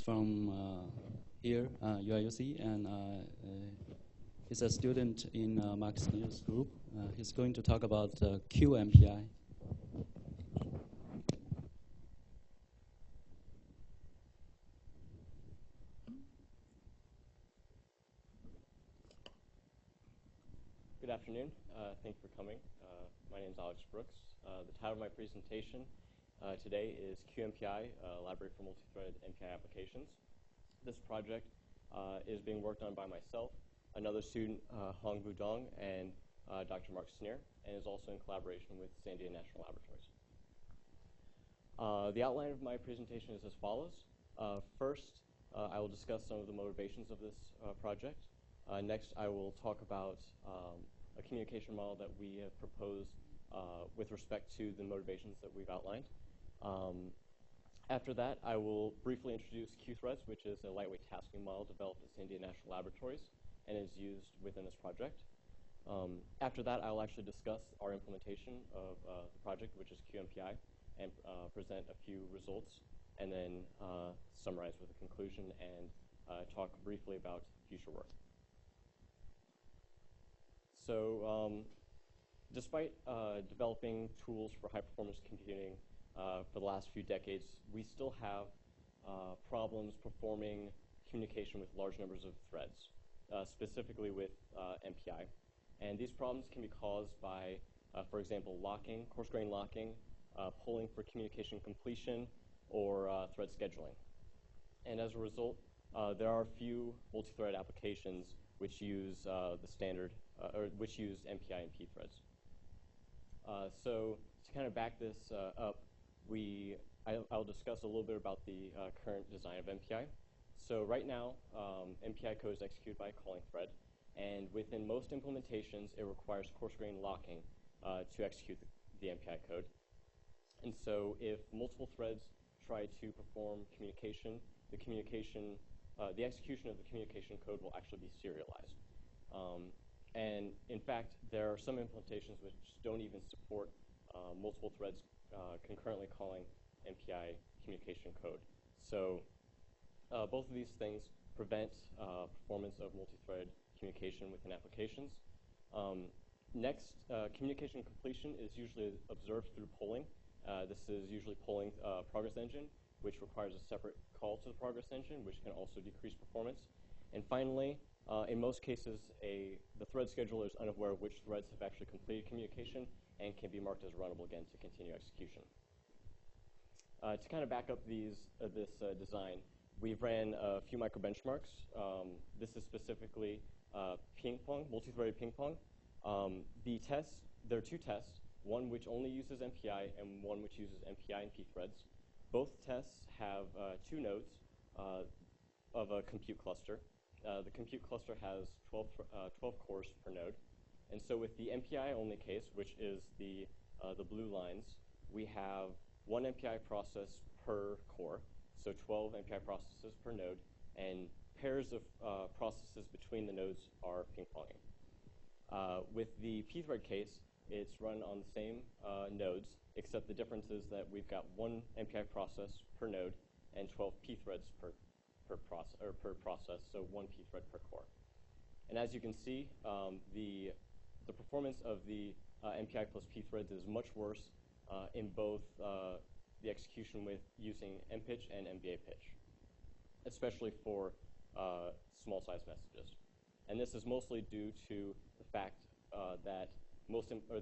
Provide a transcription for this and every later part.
from here, UIUC, and he's a student in Marcus News Group. He's going to talk about QMPI. Good afternoon. Thank you for coming. My name is Alex Brooks. The title of my presentation today is QMPI, Library for Multi-Thread MPI Applications. This project is being worked on by myself, another student, Hong Bu Dong, and Dr. Mark Sneer, and is also in collaboration with Sandia National Laboratories. The outline of my presentation is as follows. First, I will discuss some of the motivations of this project. Next, I will talk about a communication model that we have proposed with respect to the motivations that we've outlined. After that, I will briefly introduce QThreads, which is a lightweight tasking model developed at Sandia National Laboratories and is used within this project. After that, I will actually discuss our implementation of the project, which is QMPI, and present a few results, and then summarize with a conclusion and talk briefly about future work. So despite developing tools for high-performance computing for the last few decades, we still have problems performing communication with large numbers of threads, specifically with MPI. And these problems can be caused by, for example, locking, coarse-grained locking, polling for communication completion, or thread scheduling. And as a result, there are a few multi-thread applications which use the standard, or which use MPI and P-threads. So to kind of back this up, I'll discuss a little bit about the current design of MPI. So right now, MPI code is executed by a calling thread, and within most implementations, it requires coarse-grained locking to execute the MPI code. And so if multiple threads try to perform communication, the execution of the communication code will actually be serialized. And in fact, there are some implementations which don't even support multiple threads concurrently calling MPI communication code. So both of these things prevent performance of multi-thread communication within applications. Next, communication completion is usually observed through polling. This is usually polling progress engine, which requires a separate call to the progress engine, which can also decrease performance. And finally, in most cases, the thread scheduler is unaware of which threads have actually completed communication and can be marked as runnable again to continue execution. To kind of back up this design, we've ran a few micro benchmarks. This is specifically ping pong, multi-threaded ping pong. There are two tests, one which only uses MPI and one which uses MPI and P-threads. Both tests have 2 nodes of a compute cluster. The compute cluster has 12 cores per node. And so with the MPI-only case, which is the blue lines, we have 1 MPI process per core, so 12 MPI processes per node, and pairs of processes between the nodes are ping-ponging. With the P-thread case, it's run on the same nodes, except the difference is that we've got 1 MPI process per node and 12 P-threads per process, so 1 P-thread per core. And as you can see, the performance of the MPI plus P-threads is much worse in both the execution with using MPitch and MBA pitch, especially for small-sized messages. And this is mostly due to the fact that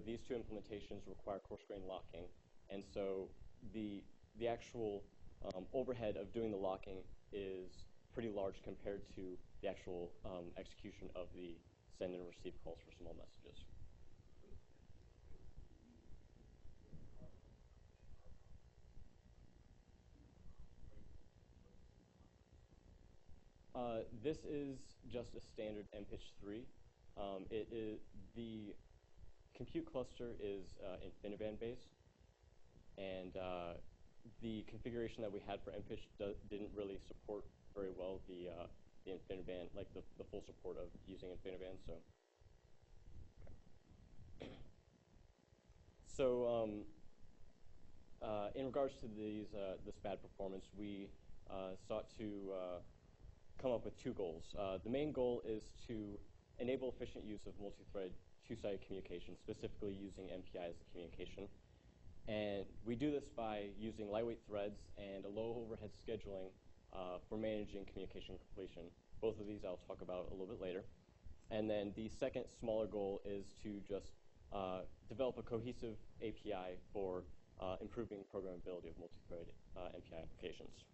these 2 implementations require coarse-grained locking, and so the actual overhead of doing the locking is pretty large compared to the actual execution of the send and receive calls for small messages. This is just a standard MPitch 3. The compute cluster is InfiniBand based, and the configuration that we had for MPitch didn't really support very well the InfiniBand, like the full support of using InfiniBand. So in regards to this bad performance, we sought to come up with two goals. The main goal is to enable efficient use of multi-thread two-sided communication, specifically using MPI as the communication. And we do this by using lightweight threads and a low overhead scheduling for managing communication completion. Both of these I'll talk about a little bit later. And then the second smaller goal is to just develop a cohesive API for improving programmability of multi-thread MPI applications.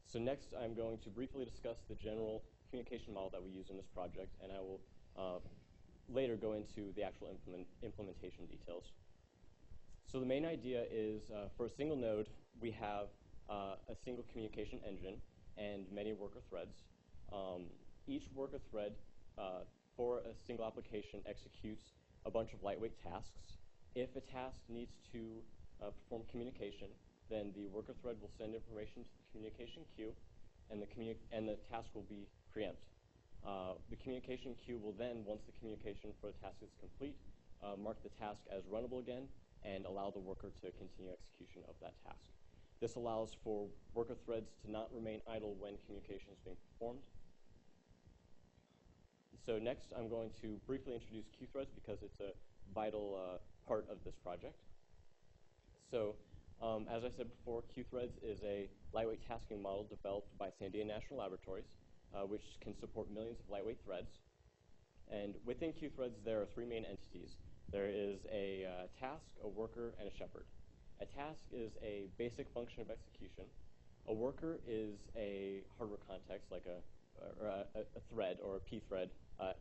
So next, I'm going to briefly discuss the general communication model that we use in this project, and I will later go into the actual implementation details. So the main idea is for a single node, we have a single communication engine and many worker threads. Each worker thread for a single application executes a bunch of lightweight tasks. If a task needs to perform communication, then the worker thread will send information to the communication queue, and the task will be preempt. The communication queue will then, once the communication for the task is complete, mark the task as runnable again and allow the worker to continue execution of that task. This allows for worker threads to not remain idle when communication is being performed. So next, I'm going to briefly introduce Q-threads because it's a vital part of this project. So as I said before, Q-threads is a lightweight tasking model developed by Sandia National Laboratories, which can support millions of lightweight threads. And within Q-threads, there are three main entities. There is a task, a worker, and a shepherd. A task is a basic function of execution. A worker is a hardware context, like a thread or a p-thread,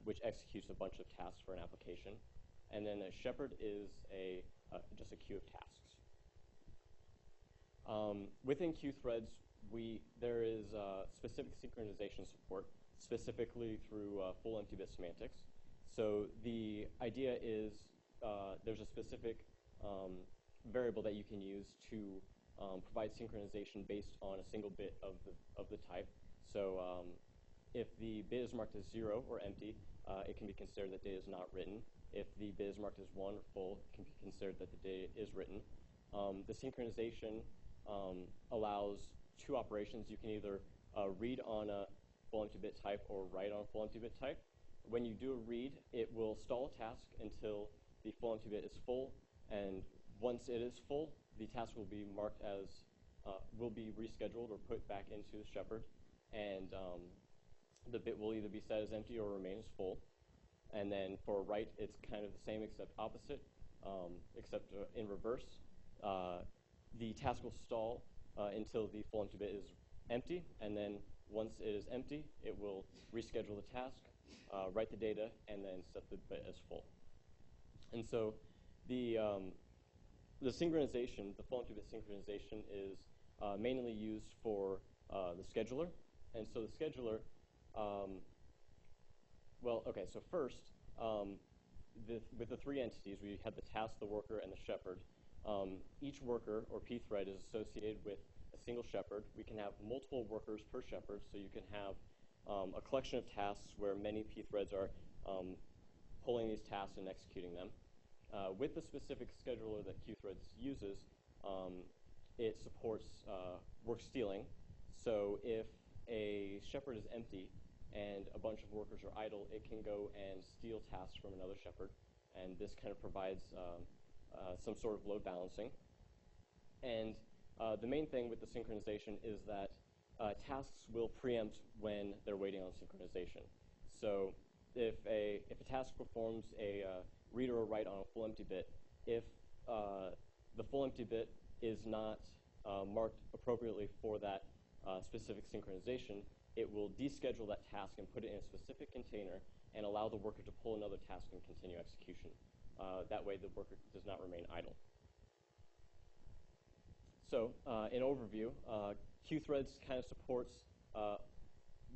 which executes a bunch of tasks for an application. And then a shepherd is just a queue of tasks. Within Q-threads, there is specific synchronization support, specifically through full empty bit semantics. So the idea is there's a specific variable that you can use to provide synchronization based on a single bit of the type. So if the bit is marked as 0 or empty, it can be considered that data is not written. If the bit is marked as 1 or full, it can be considered that the data is written. The synchronization allows two operations. You can either read on a full empty bit type or write on a full empty bit type. When you do a read, it will stall a task until the full empty bit is full, and once it is full, the task will be marked as, will be rescheduled or put back into the shepherd, and the bit will either be set as empty or remain as full. And then for write, it's kind of the same except opposite, except in reverse. The task will stall until the full empty bit is empty, and then once it is empty, it will reschedule the task, write the data, and then set the bit as full. And so the synchronization, the full empty bit synchronization is mainly used for the scheduler. And so the scheduler, well, okay, so first, with the three entities, we have the task, the worker, and the shepherd. Each worker, or p-thread, is associated with a single shepherd. We can have multiple workers per shepherd, so you can have a collection of tasks where many p-threads are pulling these tasks and executing them. With the specific scheduler that Q-threads uses, it supports work stealing. So if a shepherd is empty and a bunch of workers are idle, it can go and steal tasks from another shepherd, and this kind of provides some sort of load balancing. And the main thing with the synchronization is that tasks will preempt when they're waiting on synchronization. So if a task performs a read or write on a full empty bit, if the full empty bit is not marked appropriately for that specific synchronization, it will deschedule that task and put it in a specific container and allow the worker to pull another task and continue execution. That way the worker does not remain idle. So in overview, Q-threads kind of supports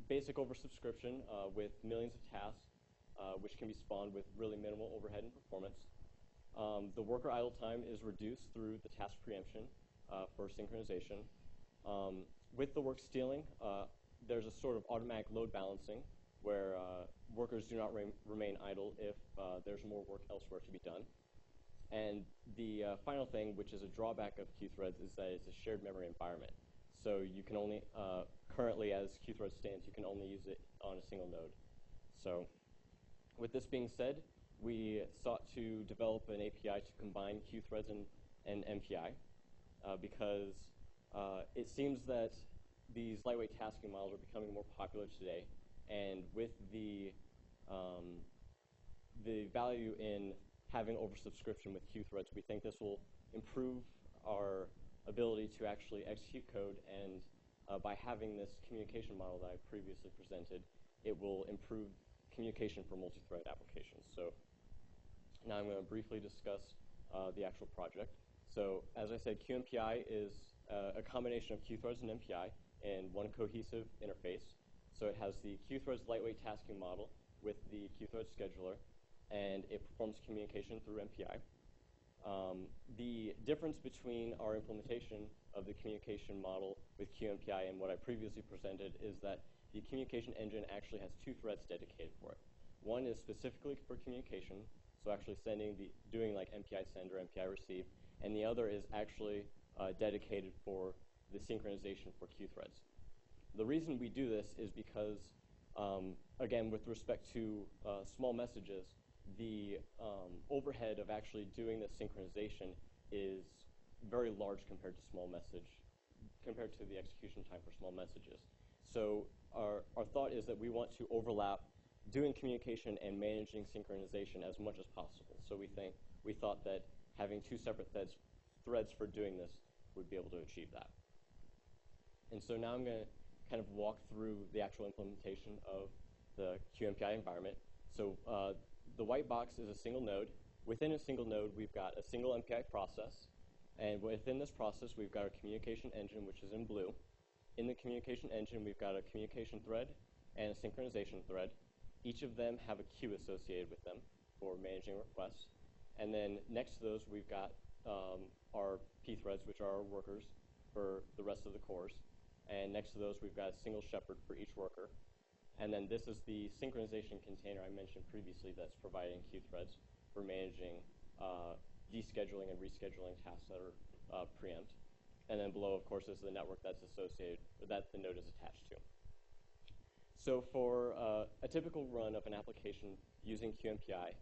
basic oversubscription with millions of tasks, which can be spawned with really minimal overhead and performance. The worker idle time is reduced through the task preemption for synchronization. With the work stealing, there's a sort of automatic load balancing where workers do not remain idle if there's more work elsewhere to be done. And the final thing, which is a drawback of Q-threads, is that it's a shared memory environment. So you can only, currently as QThread stands, you can only use it on a single node. So with this being said, we sought to develop an API to combine QThreads and MPI because it seems that these lightweight tasking models are becoming more popular today, and with the value in having oversubscription with QThreads, we think this will improve our ability to actually execute code, and by having this communication model that I previously presented, it will improve communication for multi-thread applications. So now I'm going to briefly discuss the actual project. So as I said, QMPI is a combination of QThreads and MPI in one cohesive interface. So it has the QThreads lightweight tasking model with the QThreads scheduler, and it performs communication through MPI. The difference between our implementation of the communication model with QMPI and what I previously presented is that the communication engine actually has two threads dedicated for it. One is specifically for communication, so actually doing like MPI send or MPI receive, and the other is actually dedicated for the synchronization for QThreads. The reason we do this is because, again, with respect to small messages, the overhead of actually doing the synchronization is very large compared to the execution time for small messages. So our thought is that we want to overlap doing communication and managing synchronization as much as possible. So we thought that having two separate threads for doing this would be able to achieve that. And so now I'm going to kind of walk through the actual implementation of the QMPI environment. So the white box is a single node. Within a single node, we've got a single MPI process. And within this process, we've got our communication engine, which is in blue. In the communication engine, we've got a communication thread and a synchronization thread. Each of them have a queue associated with them for managing requests. And then next to those, we've got our P threads, which are our workers for the rest of the cores. And next to those, we've got a single shepherd for each worker. And then this is the synchronization container I mentioned previously that's providing queue threads for managing descheduling and rescheduling tasks that are preempt. And then below, of course, is the network that's associated, that the node is attached to. So for a typical run of an application using QMPI,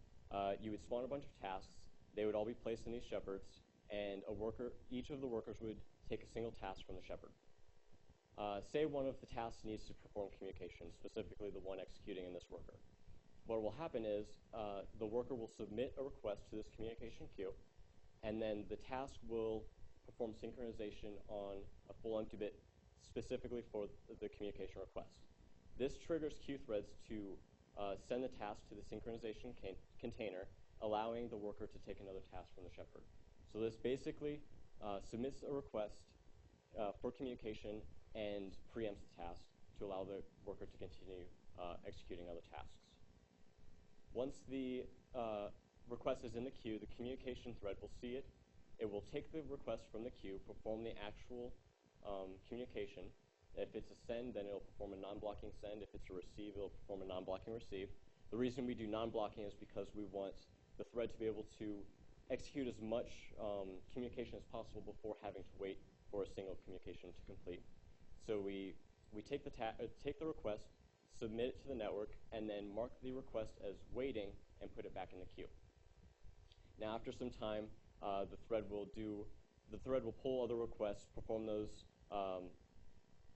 you would spawn a bunch of tasks. They would all be placed in these shepherds, and each of the workers would take a single task from the shepherd. Say one of the tasks needs to perform communication, specifically the one executing in this worker. What will happen is the worker will submit a request to this communication queue, and then the task will perform synchronization on a full empty bit specifically for the communication request. This triggers queue threads to send the task to the synchronization container, allowing the worker to take another task from the shepherd. So this basically submits a request for communication and preempts the task to allow the worker to continue executing other tasks. Once the request is in the queue, the communication thread will see it. It will take the request from the queue, perform the actual communication. If it's a send, then it'll perform a non-blocking send. If it's a receive, it'll perform a non-blocking receive. The reason we do non-blocking is because we want the thread to be able to execute as much communication as possible before having to wait for a single communication to complete. So we take the request, submit it to the network, and then mark the request as waiting and put it back in the queue. Now, after some time, the thread will pull other requests, perform those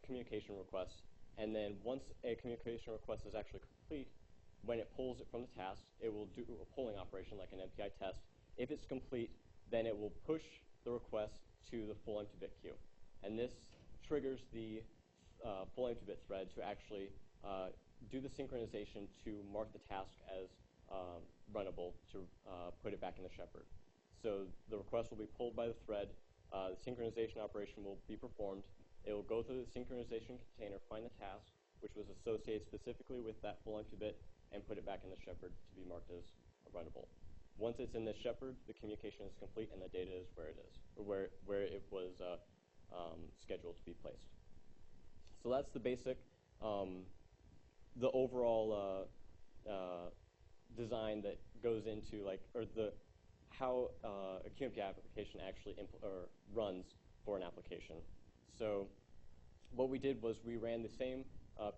communication requests, and then once a communication request is actually complete, when it pulls it from the task, it will do a polling operation like an MPI test. If it's complete, then it will push the request to the full empty bit queue. And this triggers the full empty bit thread to actually do the synchronization to mark the task as runnable to put it back in the shepherd. So the request will be pulled by the thread. The synchronization operation will be performed. It will go through the synchronization container, find the task, which was associated specifically with that full empty bit, and put it back in the shepherd to be marked as runnable. Once it's in the shepherd, the communication is complete and the data is where it is, or where it was scheduled to be placed. So that's the basic, the overall design that goes into how a QMPI application actually runs for an application. So what we did was we ran the same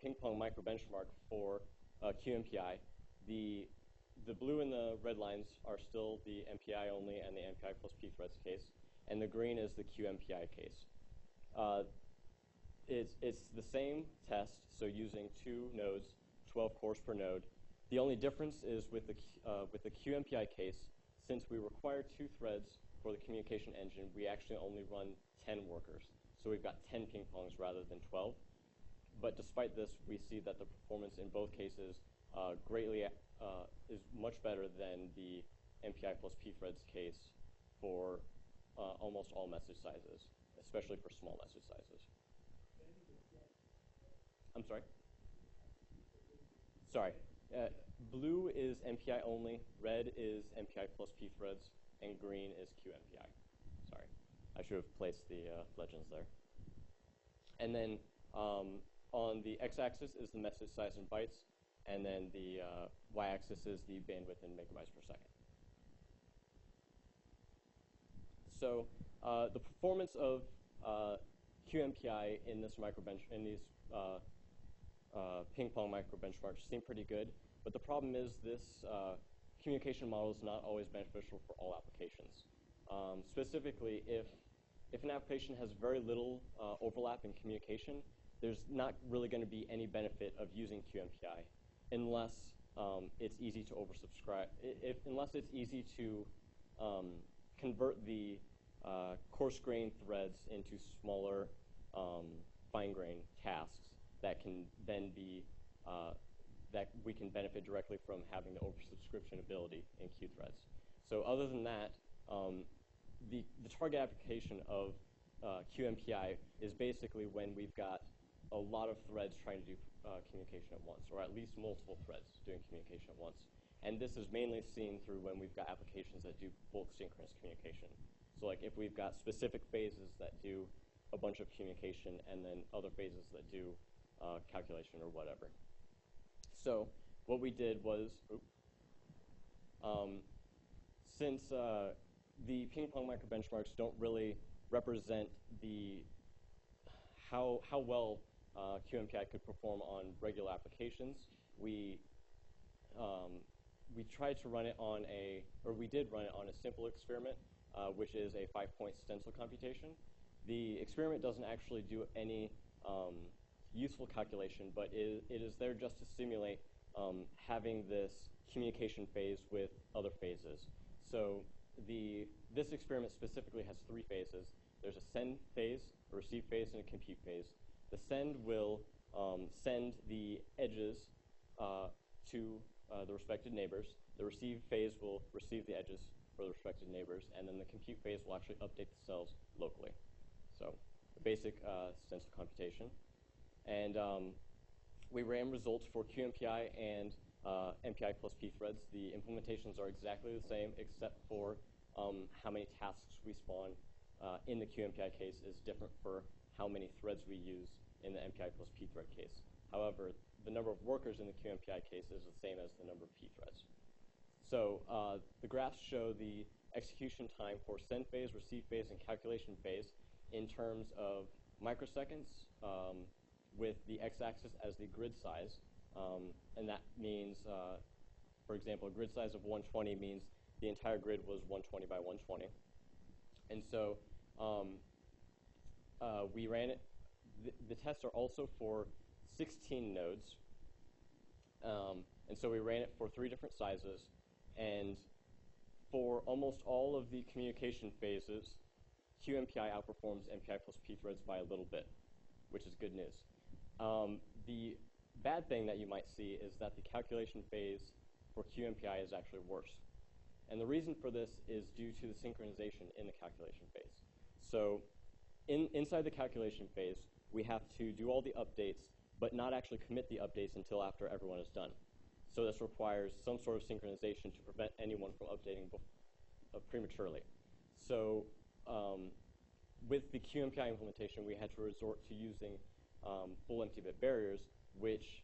ping pong micro benchmark for QMPI. The blue and the red lines are still the MPI only and the MPI plus pthreads case, and the green is the QMPI case. It's the same test, so using 2 nodes, 12 cores per node. The only difference is with the QMPI case, since we require 2 threads for the communication engine, we actually only run 10 workers. So we've got 10 ping pongs rather than 12. But despite this, we see that the performance in both cases is much better than the MPI plus pthreads case for almost all message sizes, especially for small message sizes. I'm sorry? Sorry. Blue is MPI only, red is MPI plus pthreads, and green is QMPI. Sorry. I should have placed the legends there. And then on the x-axis is the message size in bytes, and then the y-axis is the bandwidth in megabytes per second. So the performance of QMPI in this these ping pong micro benchmarks seem pretty good, but the problem is this communication model is not always beneficial for all applications. Specifically, if an application has very little overlap in communication, there's not really going to be any benefit of using QMPI unless it's easy to oversubscribe, unless it's easy to convert the coarse-grained threads into smaller, fine-grained tasks that can then be that we can benefit directly from having the oversubscription ability in Q-threads. So other than that, the target application of QMPI is basically when we've got a lot of threads trying to do communication at once, or at least multiple threads doing communication at once. And this is mainly seen through when we've got applications that do bulk synchronous communication. So like if we've got specific phases that do a bunch of communication and then other phases that do calculation or whatever. So what we did was, since the ping pong micro benchmarks don't really represent how well QMPI could perform on regular applications, we tried to run it on we did run it on a simple experiment, which is a 5-point stencil computation. The experiment doesn't actually do any useful calculation, but it is there just to simulate having this communication phase with other phases. So this experiment specifically has 3 phases. There's a send phase, a receive phase, and a compute phase. The send will send the edges to the respective neighbors. The receive phase will receive the edges for the respective neighbors, and then the compute phase will actually update the cells locally. So a basic stencil computation. And we ran results for QMPI and MPI plus pthreads. The implementations are exactly the same, except for how many tasks we spawn in the QMPI case is different for how many threads we use in the MPI plus pthread case. However, the number of workers in the QMPI case is the same as the number of pthreads. So the graphs show the execution time for send phase, receive phase, and calculation phase in terms of microseconds, with the x-axis as the grid size. And that means, for example, a grid size of 120 means the entire grid was 120 by 120. And so we ran it. The tests are also for 16 nodes. And so we ran it for 3 different sizes. And for almost all of the communication phases, QMPI outperforms MPI plus pthreads by a little bit, which is good news. The bad thing that you might see is that the calculation phase for QMPI is actually worse. And the reason for this is due to the synchronization in the calculation phase. So inside the calculation phase, we have to do all the updates, but not actually commit the updates until after everyone is done. So this requires some sort of synchronization to prevent anyone from updating prematurely. So with the QMPI implementation, we had to resort to using full empty bit barriers, which,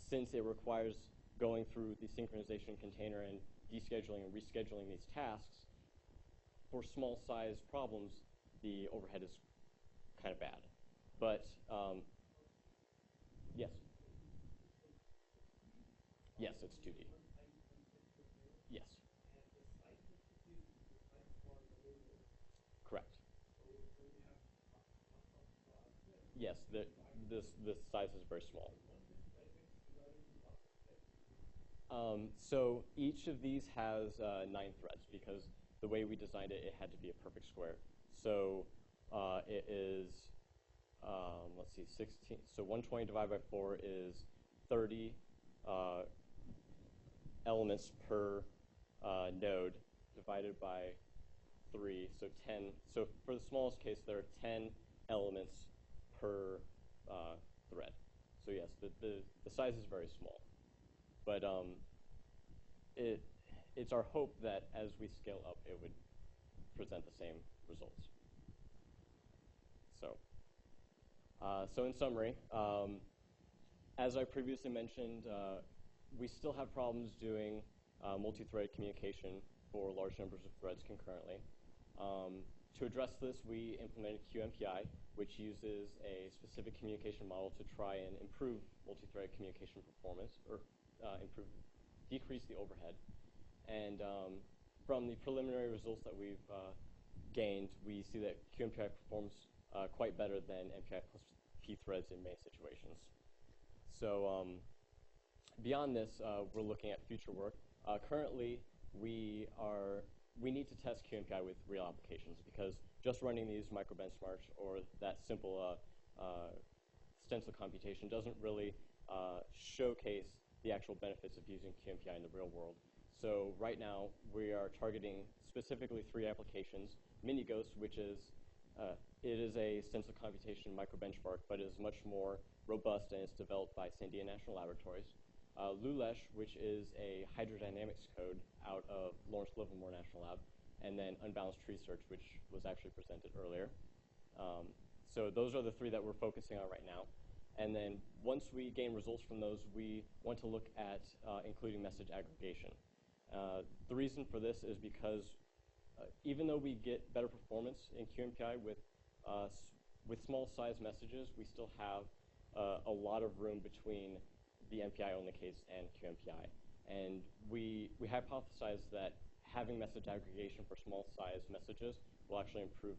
since it requires going through the synchronization container and descheduling and rescheduling these tasks, for small size problems, the overhead is kind of bad. But yes. Yes, it's 2D. Yes. Correct. Yes, this size is very small. So each of these has 9 threads because the way we designed it, it had to be a perfect square. So it is, let's see, 16. So 120 divided by 4 is 30 elements per node divided by 3, so 10. So for the smallest case, there are 10 elements per thread. So yes, the size is very small. But it's our hope that as we scale up, it would present the same results. So in summary, as I previously mentioned, we still have problems doing multi-threaded communication for large numbers of threads concurrently. To address this, we implemented QMPI, which uses a specific communication model to try and improve multi-threaded communication performance, or decrease the overhead. And from the preliminary results that we've gained, we see that QMPI performs quite better than MPI plus P threads in many situations. So beyond this, we're looking at future work. Currently, we need to test QMPI with real applications because just running these micro benchmarks or that simple stencil computation doesn't really showcase the actual benefits of using QMPI in the real world. So right now, we are targeting specifically 3 applications. MiniGhost, which is, it is a stencil computation micro benchmark, but is much more robust and is developed by Sandia National Laboratories. Lulesh, which is a hydrodynamics code out of Lawrence Livermore National Lab, and then Unbalanced Tree Search, which was actually presented earlier. So those are the 3 that we're focusing on right now. And then once we gain results from those, we want to look at including message aggregation. The reason for this is because even though we get better performance in QMPI with small size messages, we still have a lot of room between the MPI-only case and QMPI. And we hypothesize that having message aggregation for small size messages will actually improve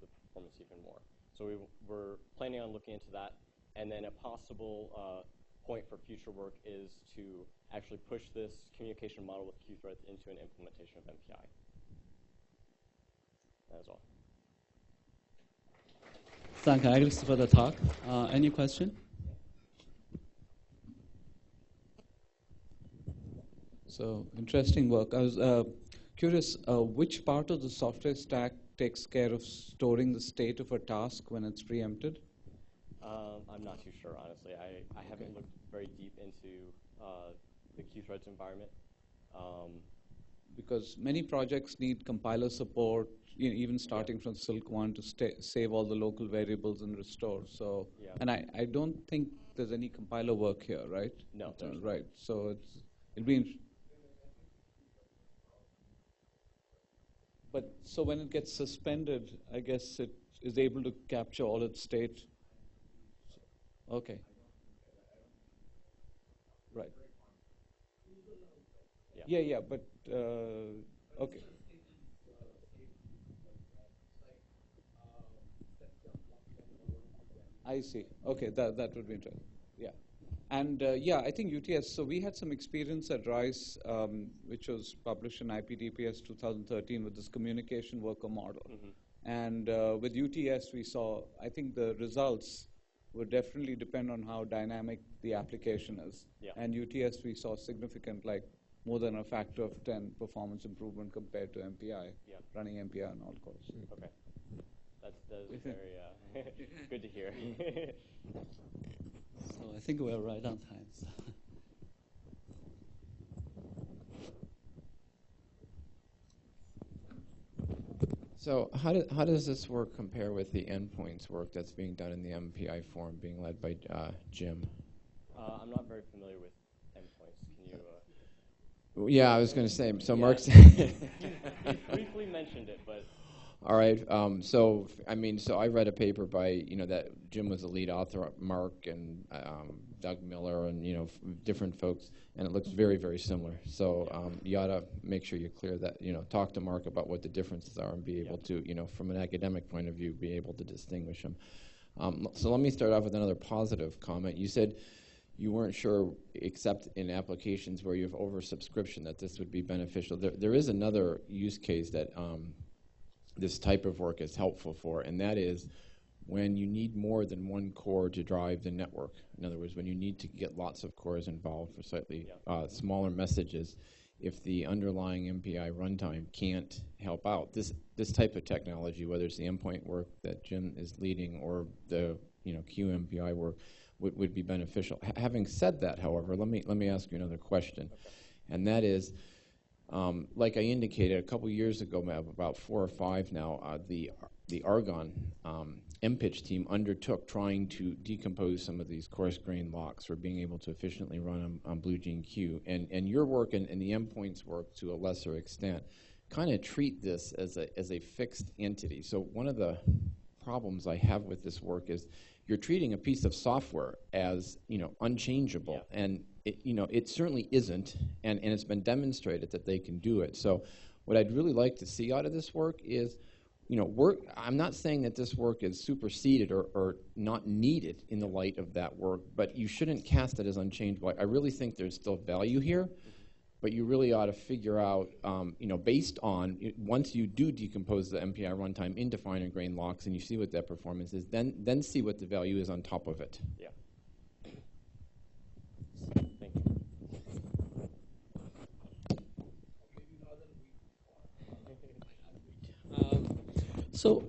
the performance even more. So we're planning on looking into that. And then a possible point for future work is to actually push this communication model with Q threads into an implementation of MPI. That is all. Thank you, Alex, for the talk. Any question? So interesting work. I was curious, which part of the software stack takes care of storing the state of a task when it's preempted? I'm not too sure, honestly. I haven't looked very deep into the Q-Threads environment. Because many projects need compiler support, even starting from Silk 1 to save all the local variables and restore. So, and I don't think there's any compiler work here, right? No. Right. So it'll be. But so when it gets suspended, I guess it is able to capture all its state. Okay. Right. Yeah, but okay. I see. Okay, that would be interesting. Yeah. And yeah, I think UTS, so we had some experience at RISE, which was published in IPDPS 2013 with this communication worker model. Mm-hmm. And with UTS, we saw, I think the results would definitely depend on how dynamic the application is. Yeah. And UTS, we saw significant, like more than a factor of 10 performance improvement compared to MPI, running MPI on all cores. Okay. That is very good to hear. So I think we're right on time. So how does this work compare with the endpoints work that's being done in the MPI forum being led by Jim? I'm not very familiar with endpoints. Can you? Yeah, I was going to say. So Mark's. He briefly mentioned it, but All right. So I read a paper by, that Jim was the lead author, Mark and Doug Miller, and different folks, and it looks very, very similar. So you ought to make sure you clear that. Talk to Mark about what the differences are and be able to, from an academic point of view, be able to distinguish them. So let me start off with another positive comment. You said you weren't sure, except in applications where you have oversubscription, that this would be beneficial. There is another use case that this type of work is helpful for, and that is when you need more than one core to drive the network. In other words, when you need to get lots of cores involved for slightly smaller messages, if the underlying MPI runtime can't help out, this type of technology, whether it's the endpoint work that Jim is leading or the QMPI work, would be beneficial. Having said that, however, let me ask you another question, and that is, like I indicated a couple years ago, about 4 or 5 now, the Argonne MPitch team undertook trying to decompose some of these coarse-grained locks for being able to efficiently run on BlueGeneQ. And your work and the endpoints work, to a lesser extent, kind of treat this as a fixed entity. So one of the problems I have with this work is you're treating a piece of software as unchangeable, and it certainly isn't, and it's been demonstrated that they can do it. So what I'd really like to see out of this work is, I'm not saying that this work is superseded or not needed in the light of that work, but you shouldn't cast it as unchangeable. I really think there's still value here, but you really ought to figure out, based on, once you do decompose the MPI runtime into finer grained locks and you see what that performance is, then see what the value is on top of it. Yeah. Thank you. So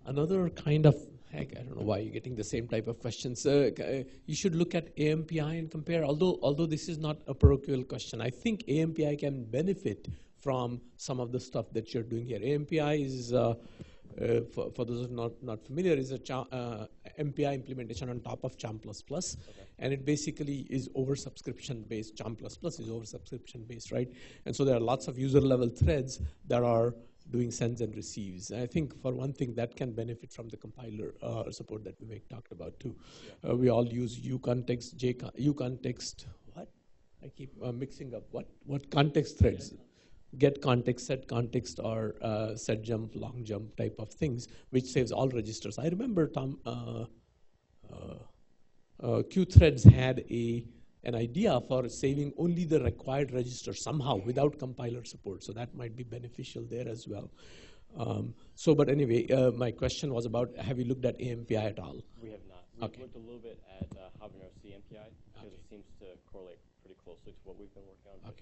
another kind of, heck, I don't know why you're getting the same type of questions. You should look at AMPI and compare, although this is not a parochial question. I think AMPI can benefit from some of the stuff that you're doing here. AMPI is, for those who are not familiar, is a MPI implementation on top of Charm++, and it basically is oversubscription based. Charm++ is oversubscription based, right? And so there are lots of user level threads that are doing sends and receives. And I think, for one thing, that can benefit from the compiler support that Vivek talked about too. We all use ucontext, ucontext, what? I keep mixing up. What context threads? Get context, set context, or set jump, long jump type of things, which saves all registers. I remember Qthreads had an idea for saving only the required register somehow without compiler support. So that might be beneficial there as well. But anyway, my question was about, have you looked at AMPI at all? We have not. We've looked a little bit at Habanero CMPI because it seems to correlate pretty closely to what we've been working on.